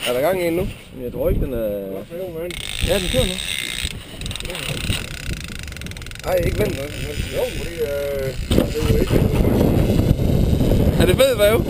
Er der gang i en nu? Jeg tror ikke, den er... Ja, den kører nu. Ej, ikke vent. Jo, fordi det er jo ikke... Er det ved, hvad jo?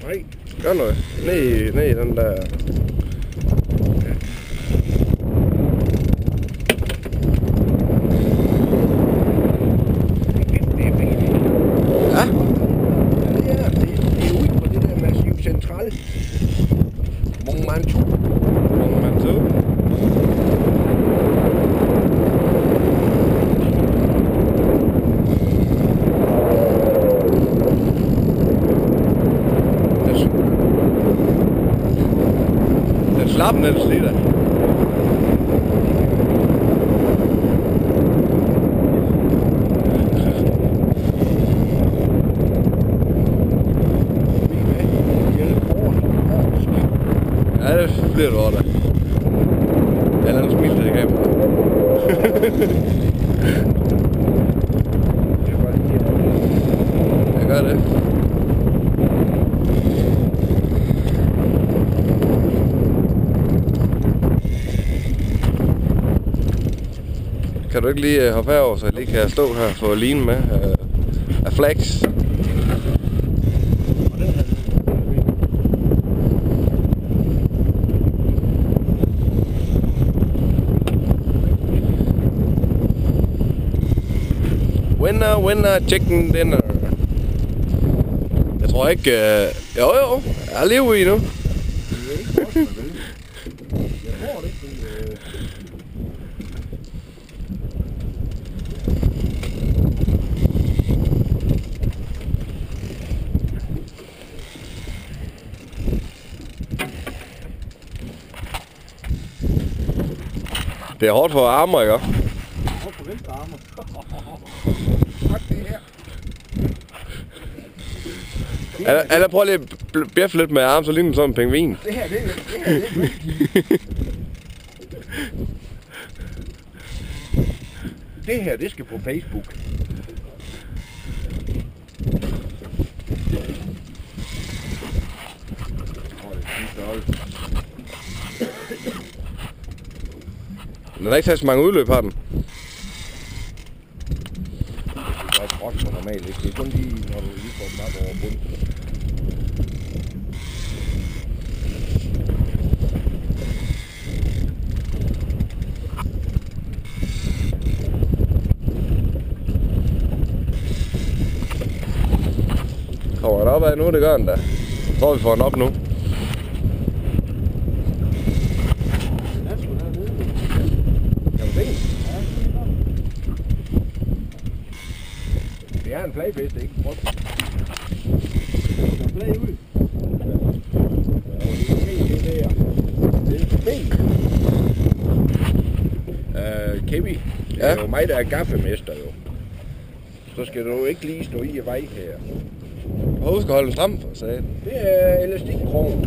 Nej. Gør noget. Ned den der... Ja? Ja, det er ude på det der massiv central. Mont Ventoux. Mont Ventoux. Den slap den ellers lige der. Ja, det bliver du over der. Eller en smil til det kamera. Jeg gør det. Kan du ikke lige hoppe herover, så jeg lige kan stå her og få line med af flags? Winner, winner, chicken dinner. Jeg tror ikke... Jo, jeg lever i nu. Det er hårdt for armer, ikke? Hårdt for venstre armer. Tak det her. Eller prøv lige at bjeffe lidt med armen, så ligner sådan en pingvin. Det her, det er det her, det skal på Facebook. Den har ikke taget så mange udløb, har den? Det er godt råt for normalt, ikke? Det er kun lige, når du lige får dem op over bunden. Kommer den op af nu, det gør den da. Jeg tror, vi får den op nu. Det er en flagfest, det er ikke en brug. Der er flag ud. Kevin, det er jo mig, der er gaffemester jo. Så skal du ikke lige stå i vej her. Og husk at holde den stram for sagen. Det er elastikkrogen.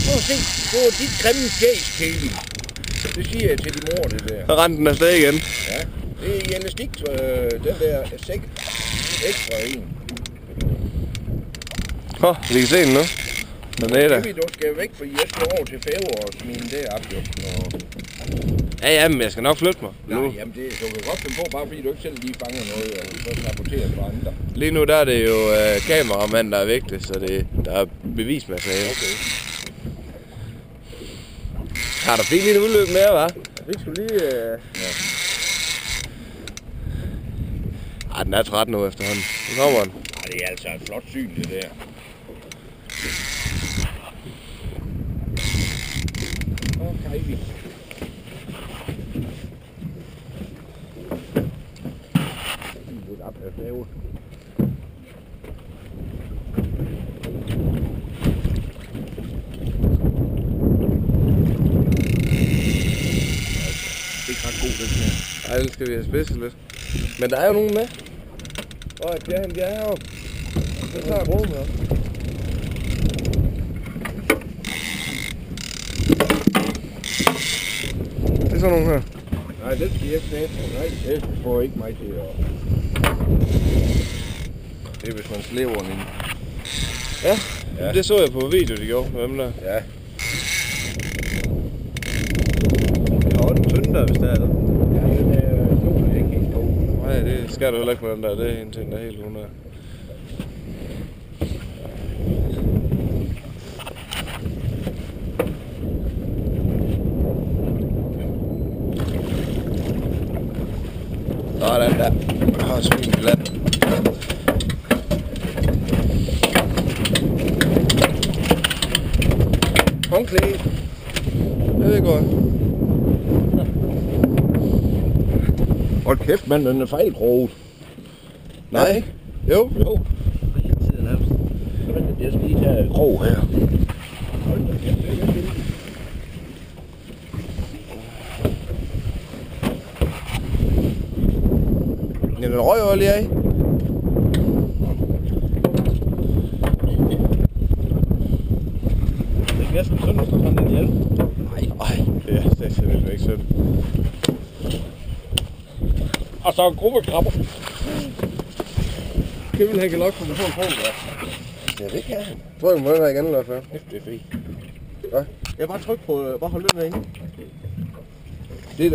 Prøv at se på dit grimme skæg, Kevin. Det siger jeg til din mor, det der. Så rendte den afsted igen. Ja, det er elastik, den der ekstra en. Vi kan se den nu. Den er der. Kevin, du skal væk, for jeg skal over til fæver og smide det op, jo. Ja, men jeg skal nok flytte mig. Nej, jamen det, du kan godt finde på, bare fordi du ikke selv lige fanger noget, og så rapporterer det for andre. Lige nu der er det jo kameramanden, der er vigtig, så der er bevismateriale. Okay. Har du fint lille udløb mere, hva'? Det skulle lige... Ja. Ej, den er træt nu efterhånden. Nu kommer den. Ej, det er altså et flot syn, det der. Okay, vi. Op af fæve. Ej, den skal vi have spidset lidt. Men der er jo nogen med. Åh, de er heroppe. Så tager jeg råd med os. Det er sådan nogle her. Nej, det skal jeg ikke sætte. Nej, det får ikke mig til at... Det er hvis man slæver den ind. Ja, ja, det så jeg på video, de gjorde med dem der. Ja. Jeg har også en tynd der, hvis der er det. Ja, den er stor, jeg ikke helt stor. Nej, det skal du heller ikke med den der. Det er en ting, der er helt 100. Sådan der. Jeg har svin i land. Håndklæde. Det er godt. Hold kæft, mand, den er fejlkroget. Nej. Jo. Jo. Jeg skal lige tage krog her. Hold da kæft, det er vildt. Ja, den røg jo lige af. Det er næsten synd, at stå sådan en ihjel. Nej, det er simpelthen ikke synd. Og så en gruppe krabber. Kevin, han kan nok få en krog, ja. Ja, det kan han. Jeg tror, jeg må være igen i hvert fald. Det er fint. Ja. Jeg bare tryk på, bare hold den derinde. Det er